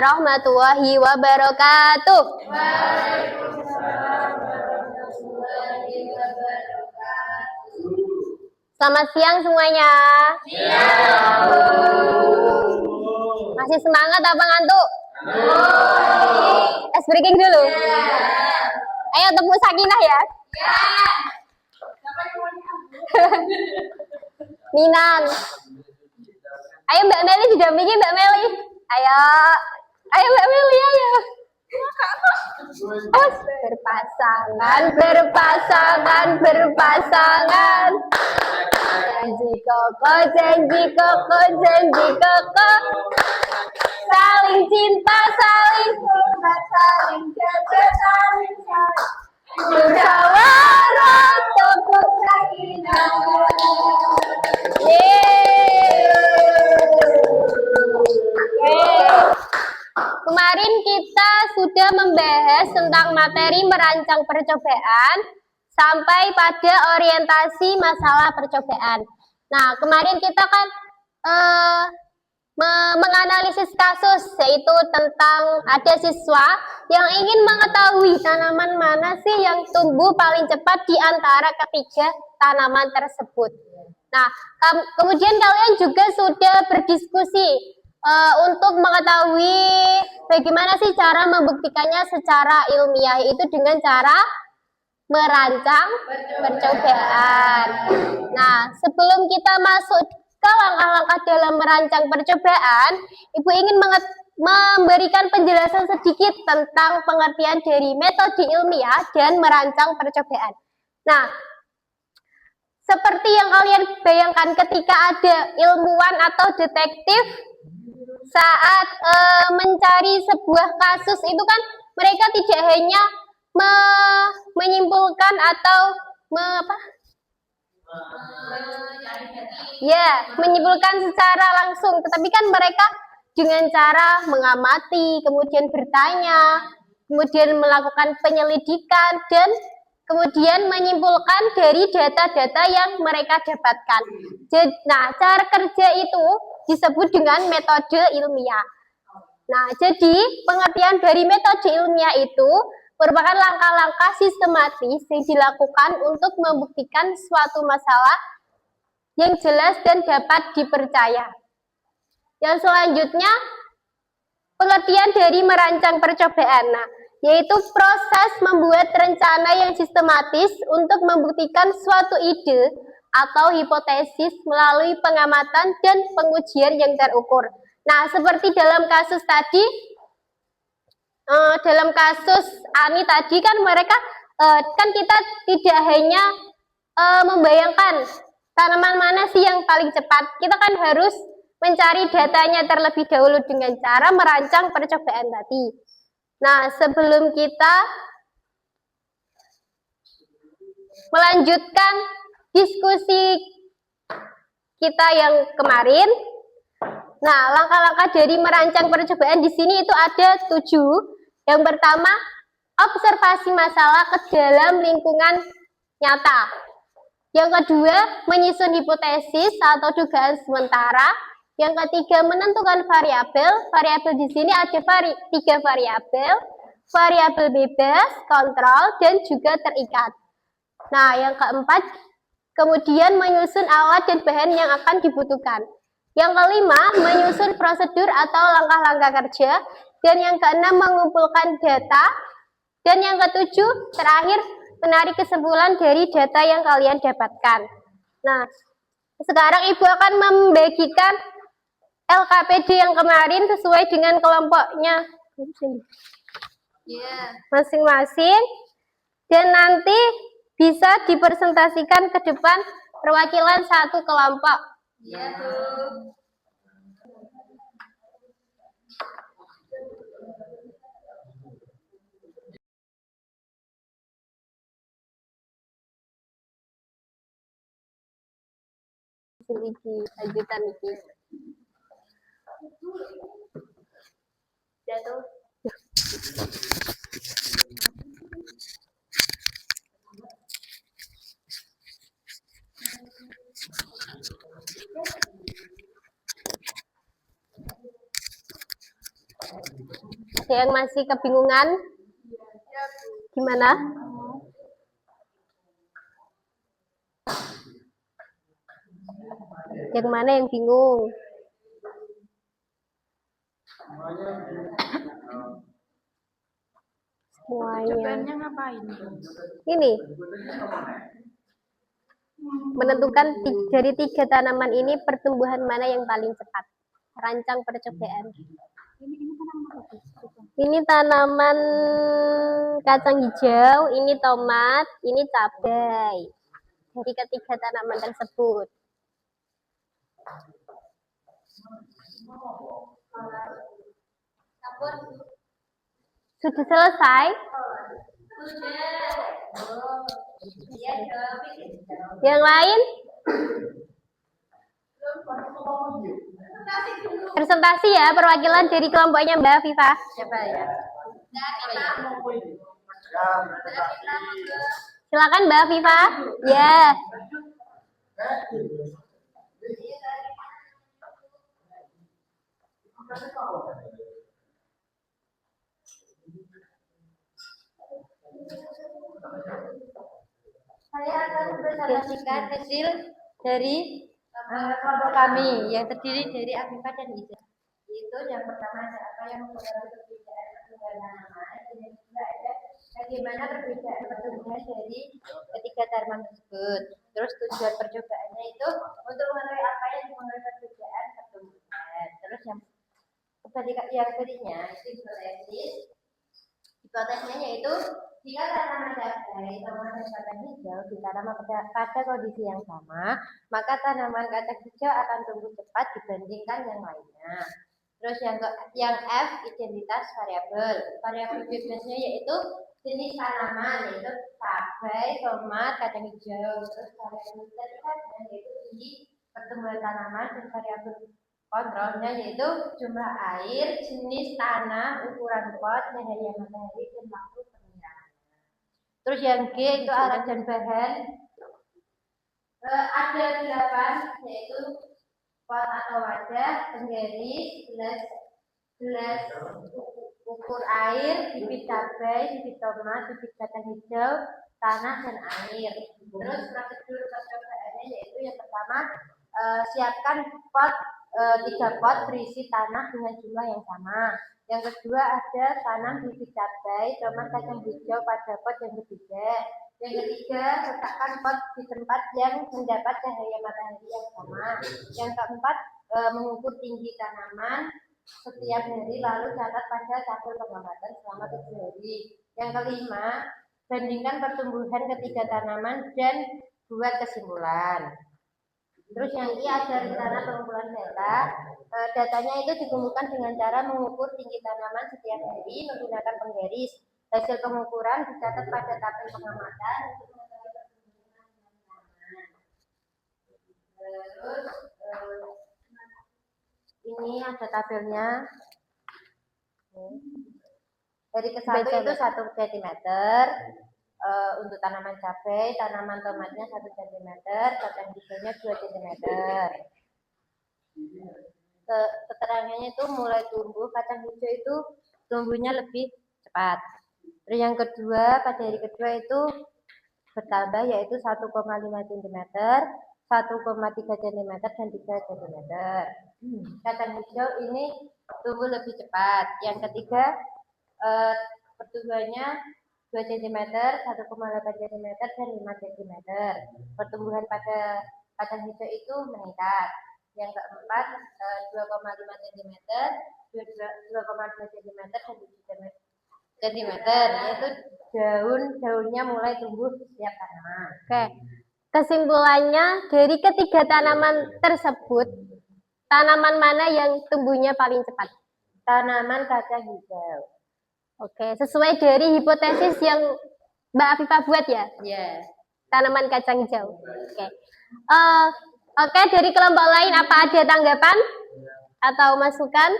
warahmatullahi wabarakatuh. Selamat siang semuanya. Masih semangat apa ngantuk? Es breaking dulu. Ayo tepuk sakinah ya. Minan. Ayo Mbak Meli didampingi Mbak Meli. Ayo Mbak Meli ayo. Berpasangan. Janji koko. Saling cinta, saling hormat, saling jaga, saling sayang. Musyawarah, tepuk sakinah. Kemarin kita sudah membahas tentang materi merancang percobaan sampai pada orientasi masalah percobaan. Nah, kemarin kita kan menganalisis kasus, yaitu tentang ada siswa yang ingin mengetahui tanaman mana sih yang tumbuh paling cepat di antara ketiga tanaman tersebut. Nah, kemudian kalian juga sudah berdiskusi untuk mengetahui bagaimana sih cara membuktikannya secara ilmiah, yaitu dengan cara merancang percobaan. Nah, sebelum kita masuk ke langkah-langkah dalam merancang percobaan, Ibu ingin memberikan penjelasan sedikit tentang pengertian dari metode ilmiah dan merancang percobaan. Nah, seperti yang kalian bayangkan ketika ada ilmuwan atau detektif saat mencari sebuah kasus, itu kan mereka tidak hanya menyimpulkan atau menyimpulkan secara langsung, tetapi kan mereka dengan cara mengamati, kemudian bertanya, kemudian melakukan penyelidikan, dan kemudian menyimpulkan dari data-data yang mereka dapatkan. Nah, cara kerja itu disebut dengan metode ilmiah. Nah, jadi pengertian dari metode ilmiah itu merupakan langkah-langkah sistematis yang dilakukan untuk membuktikan suatu masalah yang jelas dan dapat dipercaya. Yang selanjutnya, pengertian dari merancang percobaan, yaitu proses membuat rencana yang sistematis untuk membuktikan suatu ide atau hipotesis melalui pengamatan dan pengujian yang terukur. Nah, seperti dalam kasus tadi, dalam kasus Ani tadi kan mereka kan kita tidak hanya membayangkan tanaman mana sih yang paling cepat, kita kan harus mencari datanya terlebih dahulu dengan cara merancang percobaan tadi. Nah, sebelum kita melanjutkan diskusi kita yang kemarin, nah, langkah-langkah dari merancang percobaan di sini itu ada 7. Yang pertama, observasi masalah ke dalam lingkungan nyata. Yang kedua, menyusun hipotesis atau dugaan sementara. Yang ketiga, menentukan variabel. Variabel di sini ada 3 variabel. Variabel bebas, kontrol, dan juga terikat. Nah, yang keempat, kemudian menyusun alat dan bahan yang akan dibutuhkan. Yang kelima, menyusun prosedur atau langkah-langkah kerja. Dan yang keenam, mengumpulkan data. Dan yang ketujuh, terakhir, menarik kesimpulan dari data yang kalian dapatkan. Nah, sekarang Ibu akan membagikan LKPD yang kemarin sesuai dengan kelompoknya masing-masing. Dan nanti bisa dipresentasikan ke depan perwakilan satu kelompok. Lanjutan iki. Jatuh. Ada yang masih kebingungan? Gimana? Yang mana yang bingung? Semuanya. Ngapain? Ini menentukan dari 3 tanaman ini pertumbuhan mana yang paling cepat. Rancang percobaan. Ini tanaman kacang hijau, ini tomat, ini cabai. Dari ketiga tanaman tersebut. Sudah selesai? Yang lain? Presentasi ya, perwakilan dari kelompoknya Mbak Viva. Siapa ya? Silakan Mbak Viva. Ya. Saya akan mempresentasikan hasil dari kelompok kami yang terdiri dari Afifah dan Ija. Itu yang pertama ada apa yang mempengaruhi perbedaan pertumbuhan tanaman, dan juga ada bagaimana perbedaan pertumbuhan dari ketiga tanaman tersebut. Terus tujuan percobaannya itu untuk mengetahui apa yang mempengaruhi perbedaan pertumbuhan. Terus yang berikutnya itu hipotesis. Hipotesisnya yaitu jika tanaman cabai, tomat dan kacang hijau ditanam pada kondisi yang sama, maka tanaman kacang hijau akan tumbuh cepat dibandingkan yang lainnya. Terus yang F, identitas variabel. Variabel bebasnya yaitu jenis tanaman, yaitu cabai, tomat, kacang hijau. Terus variabel identitasnya yaitu tinggi pertumbuhan tanaman, dan variabel kontrolnya yaitu jumlah air, jenis tanah, ukuran pot, cahaya matahari, dan waktu penyiraman. Terus yang G itu alat dan bahan. Ada 8, yaitu pot atau wadah, penggaris, gelas ukur air, bibit cabai, bibit tomat, bibit kacang hijau, tanah, dan air. Terus prosedur percobaannya yaitu yang pertama, siapkan pot 3 pot berisi tanah dengan jumlah yang sama. Yang kedua ada tanam bibit cabai, tomat, kacang hijau pada pot yang berbeda. Yang ketiga, letakkan pot di tempat yang mendapat cahaya matahari yang sama. Yang keempat, mengukur tinggi tanaman setiap hari, lalu catat pada tabel pengamatan selama 7 hari. Yang kelima, bandingkan pertumbuhan ketiga tanaman dan buat kesimpulan. Terus yang I ada rencana pengumpulan data. Datanya itu dikumpulkan dengan cara mengukur tinggi tanaman setiap hari menggunakan penggaris. Hasil pengukuran dicatat pada tabel pengamatan untuk mengetahui pertumbuhan tanaman. Terus ini ada tabelnya. Dari ke 1 itu 1 cm. Untuk tanaman cabai, tanaman tomatnya 1 cm, kacang hijaunya 2 cm. Keterangannya itu mulai tumbuh, kacang hijau itu tumbuhnya lebih cepat. Terus yang kedua, pada hari kedua itu bertambah yaitu 1,5 cm, 1,3 cm, dan 3 cm. Kacang hijau ini tumbuh lebih cepat. Yang ketiga, pertumbuhannya 2 cm, 1,8 cm, dan 5 cm. Pertumbuhan pada kacang hijau itu meningkat. Yang keempat, 2,5 cm, 2,2 cm, dan 7 cm. Yaitu daunnya mulai tumbuh setiap tanaman. Oke. Kesimpulannya, dari ketiga tanaman tersebut, tanaman mana yang tumbuhnya paling cepat? Tanaman kacang hijau. Oke, sesuai dari hipotesis yang Mbak Afifah buat ya? Iya. Tanaman kacang hijau. Oke. Oke, dari kelompok lain apa ada tanggapan atau masukan?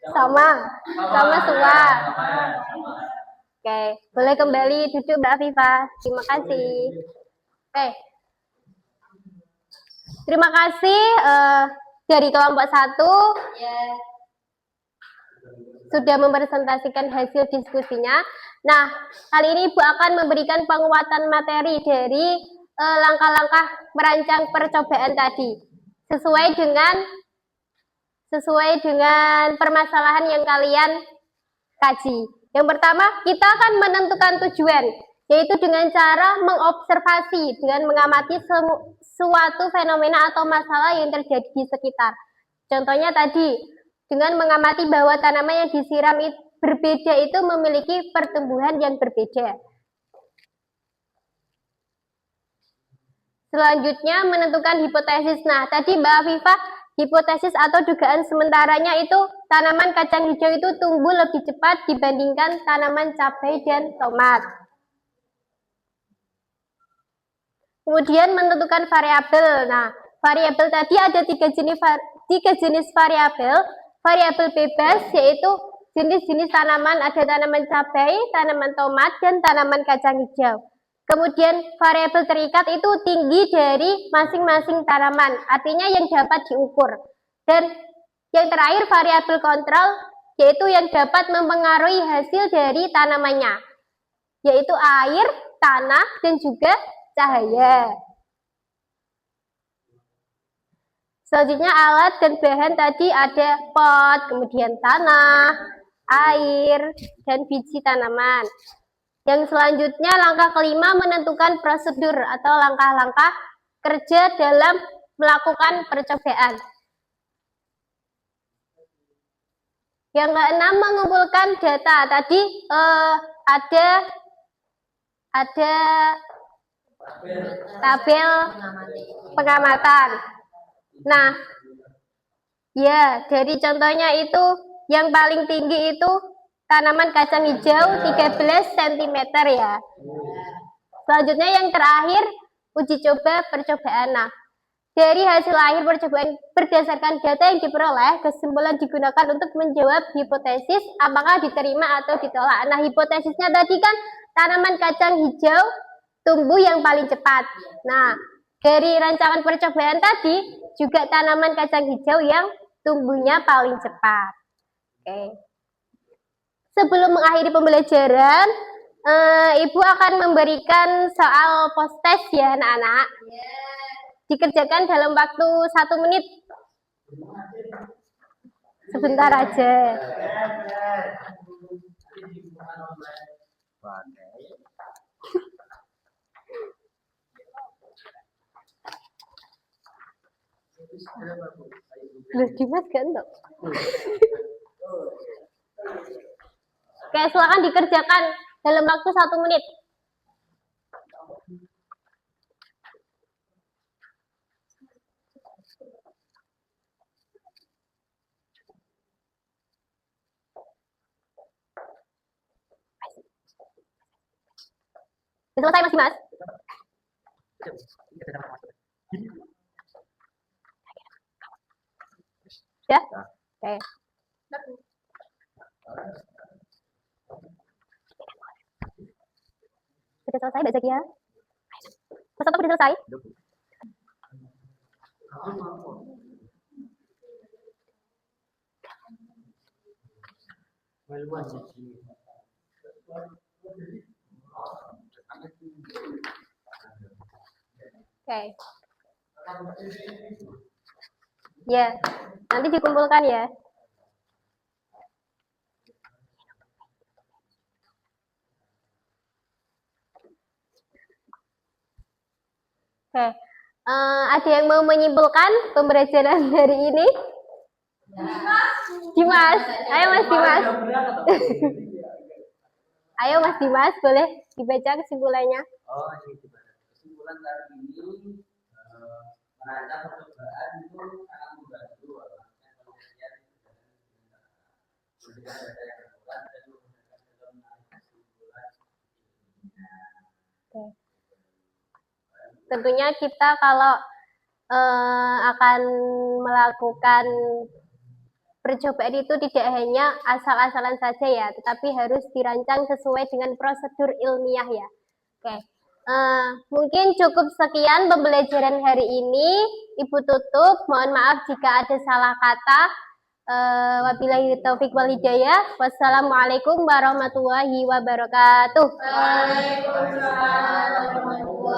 Sama semua. Oke, boleh kembali duduk Mbak Afifah. Terima kasih. Oke. Terima kasih dari kelompok 1. Ya. sudah mempresentasikan hasil diskusinya. Nah, kali ini Ibu akan memberikan penguatan materi dari langkah-langkah merancang percobaan tadi sesuai dengan permasalahan yang kalian kaji. Yang pertama, kita akan menentukan tujuan, yaitu dengan cara mengobservasi, dengan mengamati suatu fenomena atau masalah yang terjadi di sekitar. Contohnya tadi, dengan mengamati bahwa tanaman yang disiram berbeda itu memiliki pertumbuhan yang berbeda. Selanjutnya, menentukan hipotesis. Nah, tadi Mbak Afifah, hipotesis atau dugaan sementaranya itu tanaman kacang hijau itu tumbuh lebih cepat dibandingkan tanaman cabai dan tomat. Kemudian menentukan variabel. Nah, variabel tadi ada tiga jenis variabel. Variabel bebas yaitu jenis-jenis tanaman, ada tanaman cabai, tanaman tomat, dan tanaman kacang hijau. Kemudian variabel terikat itu tinggi dari masing-masing tanaman, artinya yang dapat diukur. Dan yang terakhir variabel kontrol, yaitu yang dapat mempengaruhi hasil dari tanamannya, yaitu air, tanah, dan juga cahaya. Selanjutnya alat dan bahan tadi ada pot, kemudian tanah, air, dan biji tanaman. Yang selanjutnya langkah kelima menentukan prosedur atau langkah-langkah kerja dalam melakukan percobaan. Yang keenam mengumpulkan data. Tadi ada tabel pengamatan. Nah, ya dari contohnya itu yang paling tinggi itu tanaman kacang hijau 13 cm ya. Selanjutnya yang terakhir uji coba percobaan. Nah, dari hasil akhir percobaan berdasarkan data yang diperoleh, kesimpulan digunakan untuk menjawab hipotesis apakah diterima atau ditolak. Nah, hipotesisnya tadi kan tanaman kacang hijau tumbuh yang paling cepat. Nah, dari rancangan percobaan tadi juga tanaman kacang hijau yang tumbuhnya paling cepat. Oke. Sebelum mengakhiri pembelajaran, Ibu akan memberikan soal post-test ya anak-anak. Dikerjakan dalam waktu 1 menit. Sebentar aja. Loh, Dimas ganteng. Oke, silakan dikerjakan dalam waktu 1 menit. Sudah selesai Mas Dimas? Ya? Oke. Sudah selesai Mbak Zakia? Peserta sudah selesai? Oke. Ya, nanti dikumpulkan ya. Oke, ada yang mau menyimpulkan pembelajaran hari ini? Dimas, ayo Mas Dimas. Ayo Mas Dimas, boleh dibaca kesimpulannya? Oh, ini gimana? Kesimpulan tadi ini merancang percobaan itu sangat membantu kemudian memberikan data yang akurat dan menggunakan dalam kesimpulan. Tentunya kita kalau akan melakukan percobaan itu tidak hanya asal-asalan saja ya, tetapi harus dirancang sesuai dengan prosedur ilmiah ya. Oke, mungkin cukup sekian pembelajaran hari ini. Ibu tutup, mohon maaf jika ada salah kata. Wabillahi taufik wal hidayah. Wassalamualaikum warahmatullahi wabarakatuh. Waalaikumsalam warahmatullahi